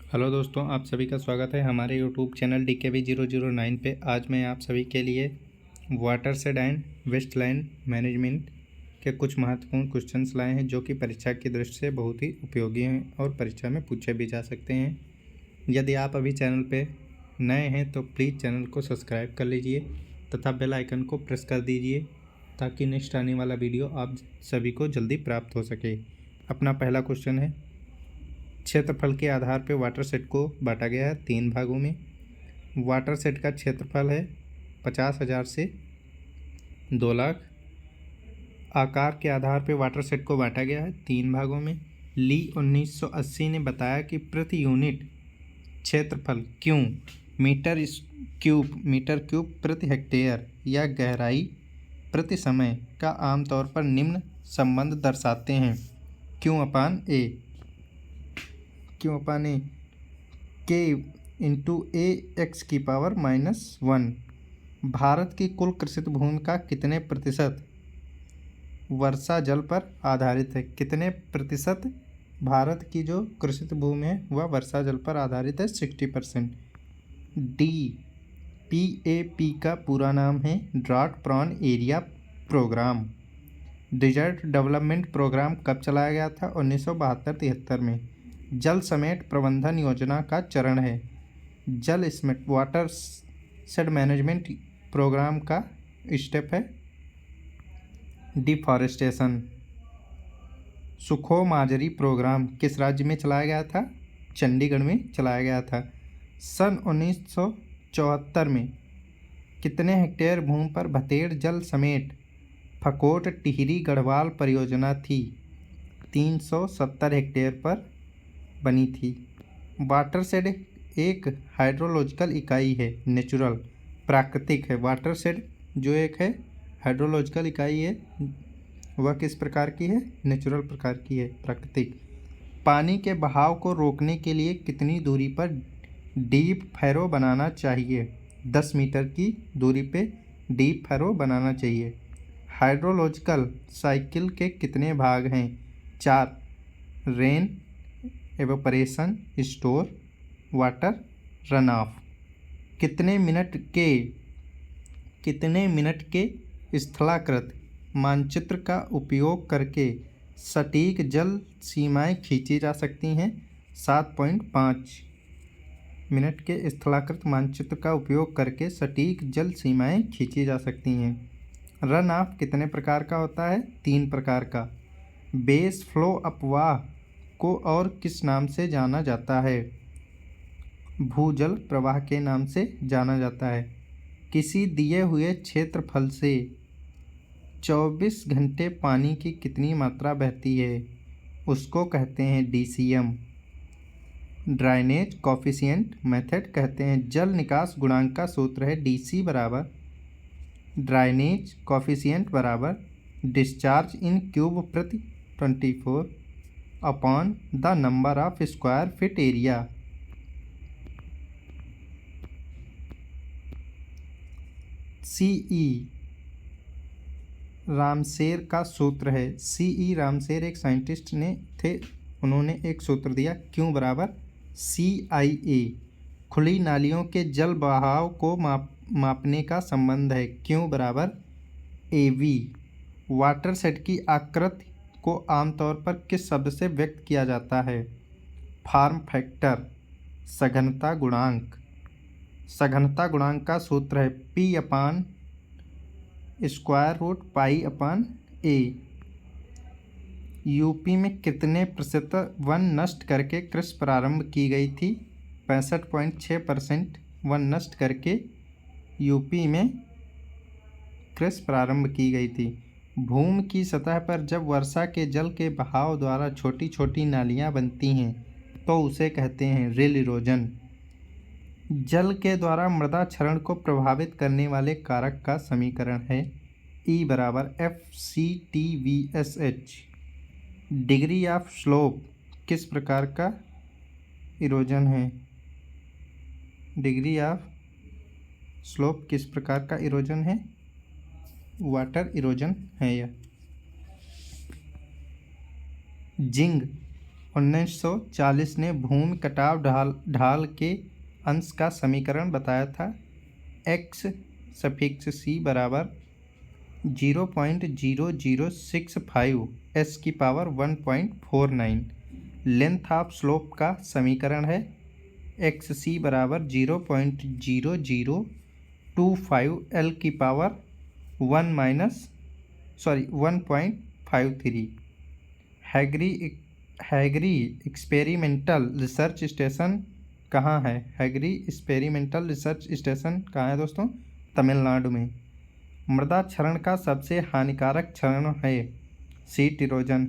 Hello दोस्तों, आप सभी का स्वागत है हमारे यूट्यूब चैनल DKV009 पे। आज मैं आप सभी के लिए वाटरशेड एंड वेस्टलैंड मैनेजमेंट के कुछ महत्वपूर्ण क्वेश्चंस लाए हैं जो कि परीक्षा की दृष्टि से बहुत ही उपयोगी हैं और परीक्षा में पूछे भी जा सकते हैं। यदि आप अभी चैनल पे नए हैं तो प्लीज़ चैनल को सब्सक्राइब कर लीजिए तथा बेल आइकन को प्रेस कर दीजिए ताकि नेक्स्ट आने वाला वीडियो आप सभी को जल्दी प्राप्त हो सके। अपना पहला क्वेश्चन है, क्षेत्रफल के आधार पर वाटरशेड को बांटा गया है 3 भागों में। वाटरशेड का क्षेत्रफल है 50,000 से 2 लाख। आकार के आधार पर वाटरशेड को बांटा गया है 3 भागों में। ली 1980 ने बताया कि प्रति यूनिट क्षेत्रफल क्यों मीटर क्यूब प्रति हेक्टेयर या गहराई प्रति समय का आमतौर पर निम्न संबंध दर्शाते हैं। क्यों अपान ए के इंटू ए एक्स की पावर -1। भारत की कुल कृषित भूमि का कितने प्रतिशत वर्षा जल पर आधारित है? कितने प्रतिशत भारत की जो कृषित भूमि है वह वर्षा जल पर आधारित है? 60%। PAP का पूरा नाम है drought prone area programme. Desert development programme कब चलाया गया था? 1972-73 में। जल समेट प्रबंधन योजना का चरण है। जल समेट वाटर शेड मैनेजमेंट प्रोग्राम का स्टेप है डिफॉरेस्टेशन। सुखो माजरी प्रोग्राम किस राज्य में चलाया गया था? चंडीगढ़ में चलाया गया था। सन 1974 में कितने हेक्टेयर भूमि पर भतेड़ जल समेट फकोट टिहरी गढ़वाल परियोजना थी? 370 हेक्टेयर पर बनी थी। वाटरशेड एक हाइड्रोलॉजिकल इकाई है, नेचुरल प्राकृतिक है। वाटरशेड जो एक है हाइड्रोलॉजिकल इकाई है वह किस प्रकार की है? नेचुरल प्रकार की है, प्राकृतिक। पानी के बहाव को रोकने के लिए कितनी दूरी पर डीप फैरो बनाना चाहिए? 10 मीटर की दूरी पे डीप फैरो बनाना चाहिए। हाइड्रोलॉजिकल साइकिल के कितने भाग हैं? 4। Rain, evaporation, store, water, run of. कितने मिनट के स्थलाकृत मानचित्र का उपयोग करके सटीक जल सीमाएं खींची जा सकती हैं? 7.5 मिनट के स्थलाकृत मानचित्र का उपयोग करके सटीक जल सीमाएं खींची जा सकती हैं। रन ऑफ कितने प्रकार का होता है? 3 प्रकार का। बेस फ्लो अपवाह को और किस नाम से जाना जाता है? भूजल प्रवाह के नाम से जाना जाता है। किसी दिए हुए क्षेत्रफल से 24 घंटे पानी की कितनी मात्रा बहती है? उसको कहते हैं DCM। ड्राइनेज कॉफिशिएंट मेथड कहते हैं। जल निकास गुणांक का सूत्र है DC बराबर ड्राइनेज कॉफिशिएंट बराबर डिस्चार्ज इन क्यूब प्रति 24 upon the number of square feet area. CE रामसेर का सूत्र है। CE रामसेर एक साइंटिस्ट थे, उन्होंने एक सूत्र दिया Q बराबर CIA। खुली नालियों के जल बहाव को मापने का संबंध है Q बराबर AV। वाटरशेड की आकृति को आमतौर पर किस शब्द से व्यक्त किया जाता है? फॉर्म फैक्टर, सघनता गुणांक। सघनता गुणांक का सूत्र है P/√π/A। यूपी में कितने प्रतिशत वन नष्ट करके कृषि प्रारंभ की गई थी? 65.6% वन नष्ट करके यूपी में कृषि प्रारंभ की गई थी। भूमि की सतह पर जब वर्षा के जल के बहाव द्वारा छोटी छोटी नालियां बनती हैं तो उसे कहते हैं रिल इरोजन। जल के द्वारा मृदा क्षरण को प्रभावित करने वाले कारक का समीकरण है E बराबर FCTVSH। डिग्री ऑफ स्लोप किस प्रकार का इरोजन है? डिग्री ऑफ स्लोप किस प्रकार का इरोजन है? वाटर इरोजन है यह। जिंग 1940 ने भूमि कटाव ढाल के अंश का समीकरण बताया था। x∗c बराबर 0.0065 s⁴ लेंथ ऑफ स्लोप का समीकरण है xc बराबर 0.0025 1.53। हैगरी एक्सपेरिमेंटल रिसर्च स्टेशन कहाँ है? हैगरी एक्सपेरिमेंटल रिसर्च स्टेशन कहाँ है दोस्तों? तमिलनाडु में। मृदा क्षरण का सबसे हानिकारक क्षरण है सीट इरोजन।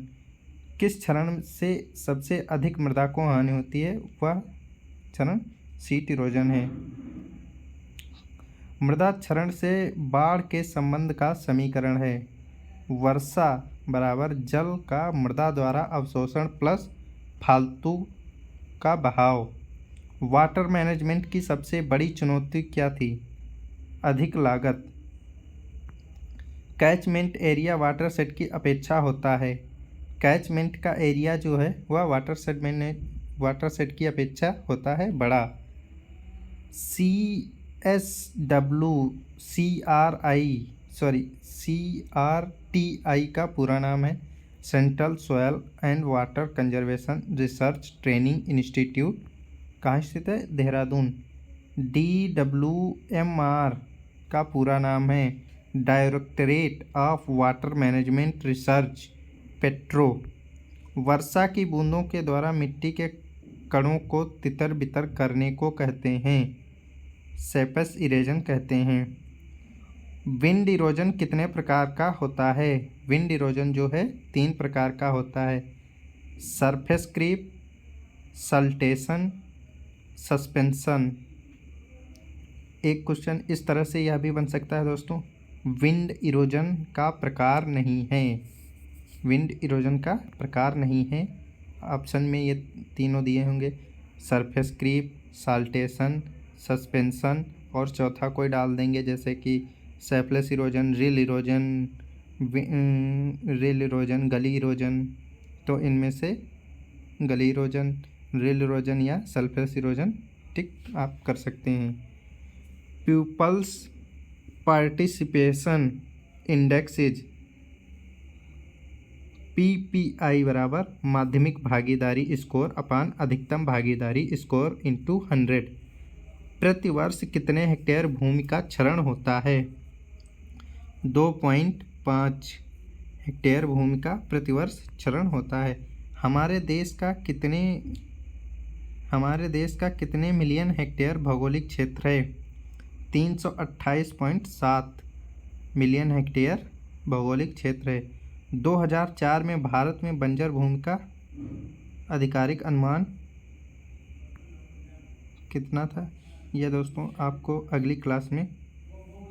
किस क्षरण से सबसे अधिक मृदा को हानि होती है? वह क्षरण सीट इरोजन है। मृदा क्षरण से बाढ़ के संबंध का समीकरण है वर्षा बराबर जल का मृदा द्वारा अवशोषण प्लस फालतू का बहाव। वाटर मैनेजमेंट की सबसे बड़ी चुनौती क्या थी? अधिक लागत। कैचमेंट एरिया वाटरशेड की अपेक्षा होता है। कैचमेंट का एरिया जो है वह वाटरशेड की अपेक्षा होता है बड़ा। CRTI का पूरा नाम है central soil and water conservation research training institute. कहाँ स्थित है? देहरादून। DWMR का पूरा नाम है directorate of water management research पेट्रो। वर्षा की बूंदों के द्वारा मिट्टी के कणों को तितर बितर करने को कहते हैं सरफेस इरोजन कहते हैं। विंड इरोजन कितने प्रकार का होता है? विंड इरोजन जो है 3 प्रकार का होता है सरफेस क्रीप, सल्टेशन, सस्पेंशन। एक क्वेश्चन इस तरह से यह भी बन सकता है दोस्तों, विंड इरोजन का प्रकार नहीं है। विंड इरोजन का प्रकार नहीं है। ऑप्शन में ये तीनों दिए होंगे सरफेस क्रीप, साल्टेशन, सस्पेंशन और चौथा कोई डाल देंगे जैसे कि सरफेस इरोजन, रिल इरोजन, गली इरोजन। तो इनमें से गली इरोजन, रिल इरोजन या सरफेस इरोजन टिक आप कर सकते हैं। Peoples participation index is PPI बराबर माध्यमिक भागीदारी स्कोर अपान अधिकतम भागीदारी स्कोर इंटू 100। प्रतिवर्ष कितने हेक्टेयर भूमि का क्षरण होता है? 2.5 हेक्टेयर भूमि का प्रतिवर्ष क्षरण होता है। हमारे देश का कितने मिलियन हेक्टेयर भौगोलिक क्षेत्र है? 328.7 मिलियन हेक्टेयर भौगोलिक क्षेत्र है। 2004 में भारत में बंजर भूमि का आधिकारिक अनुमान कितना था? यह दोस्तों आपको अगली क्लास में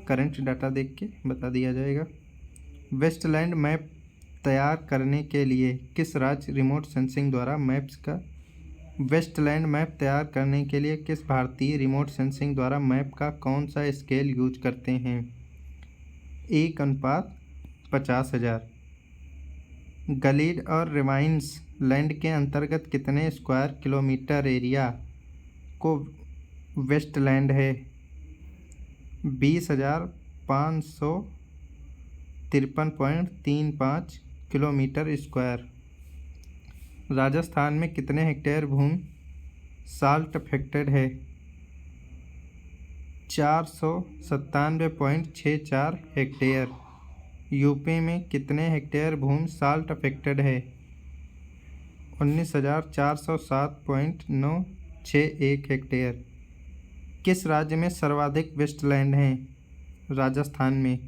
करंट डाटा देख के बता दिया जाएगा। वेस्टलैंड मैप तैयार करने के लिए किस राज्य रिमोट सेंसिंग द्वारा वेस्टलैंड मैप तैयार करने के लिए किस भारतीय रिमोट सेंसिंग द्वारा मैप का कौन सा स्केल यूज करते हैं? 1:50,000। गलीड और रिवाइंस लैंड के अंतर्गत कितने स्क्वायर किलोमीटर एरिया को वेस्टलैंड है? 20,553.35 किलोमीटर स्क्वायर। राजस्थान में कितने हेक्टेयर भूमि साल्ट अफेक्टेड है? 497.64 हेक्टेयर। यूपी में कितने हेक्टेयर भूमि साल्ट अफेक्टेड है? 19,407.961 हेक्टेयर। किस राज्य में सर्वाधिक वेस्टलैंड हैं? राजस्थान में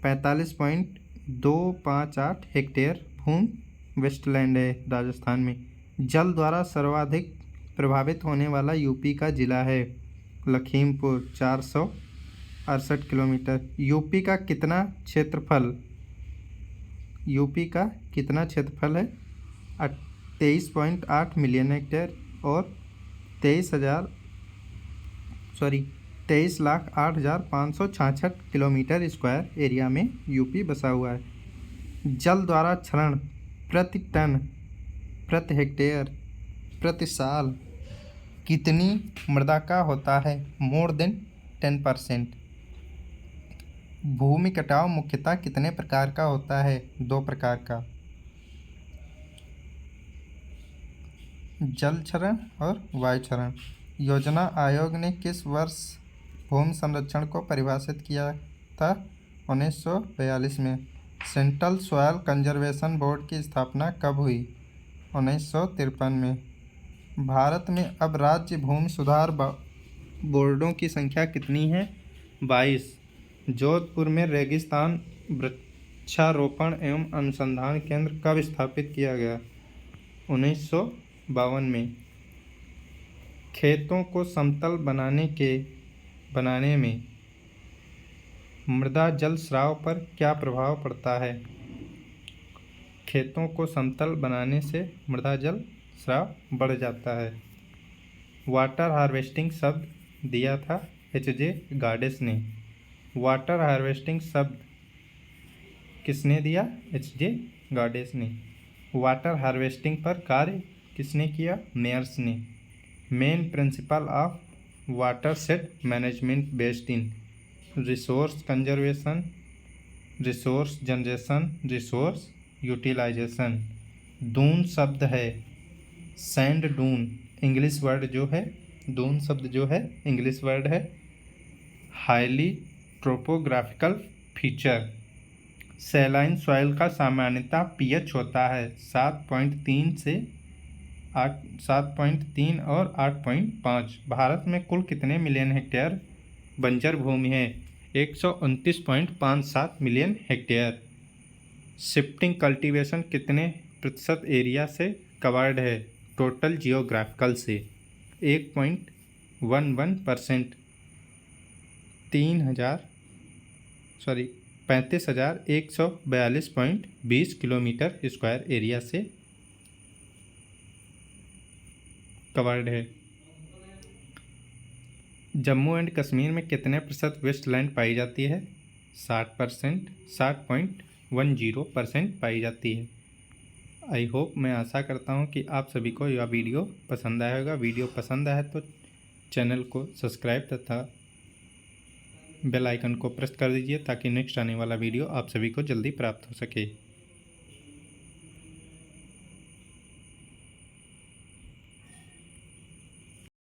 45.258 हेक्टेयर भूमि वेस्टलैंड है राजस्थान में। जल द्वारा सर्वाधिक प्रभावित होने वाला यूपी का जिला है लखीमपुर 468 किलोमीटर। यूपी का कितना क्षेत्रफल है? 23.8 मिलियन हेक्टेयर और 23,08,566 किलोमीटर स्क्वायर एरिया में यूपी बसा हुआ है। जल द्वारा क्षरण प्रति टन प्रति हेक्टेयर प्रति साल कितनी मृदा का होता है? More than 10%। भूमि कटाव मुख्यतः कितने प्रकार का होता है? 2 प्रकार का, जल क्षरण और वायु क्षरण। योजना आयोग ने किस वर्ष भूमि संरक्षण को परिभाषित किया था? 1942 में। सेंट्रल सॉयल कंजर्वेशन बोर्ड की स्थापना कब हुई? 1953 में। भारत में अब राज्य भूमि सुधार बोर्डों की संख्या कितनी है? 22। जोधपुर में रेगिस्तान वृक्षारोपण एवं अनुसंधान केंद्र कब स्थापित किया गया? 1952 में। खेतों को समतल बनाने में मृदा जल स्राव पर क्या प्रभाव पड़ता है? खेतों को समतल बनाने से मृदा जल स्राव बढ़ जाता है। वाटर हार्वेस्टिंग शब्द दिया था H.J. गाडेस ने। वाटर हार्वेस्टिंग शब्द किसने दिया? H.J. गाडेस ने। वाटर हार्वेस्टिंग पर कार्य किसने किया? मेयर्स ने। Main principle of watershed management based in resource conservation, resource generation, resource utilisation. Dune शब्द है सैंड डून, इंग्लिश वर्ड जो है दून शब्द जो है इंग्लिश वर्ड है। Highly topographical feature. Saline soil का सामान्यतः पीएच होता है 7.3 और 8.5। भारत में कुल कितने मिलियन हेक्टेयर बंजर भूमि है? 129.57 मिलियन हेक्टेयर। शिफ्टिंग कल्टीवेशन कितने प्रतिशत एरिया से कवर्ड है टोटल जियोग्राफिकल से? 1.11%। 35,142.20 किलोमीटर स्क्वायर एरिया से कवर्ड है। जम्मू एंड कश्मीर में कितने प्रतिशत वेस्टलैंड पाई जाती है? 60%, 60.10% पाई जाती है। आई होप, मैं आशा करता हूँ कि आप सभी को यह वीडियो पसंद आया होगा। वीडियो पसंद आया तो चैनल को सब्सक्राइब तथा बेल आइकन को प्रेस कर दीजिए ताकि नेक्स्ट आने वाला वीडियो आप सभी को जल्दी प्राप्त हो सके।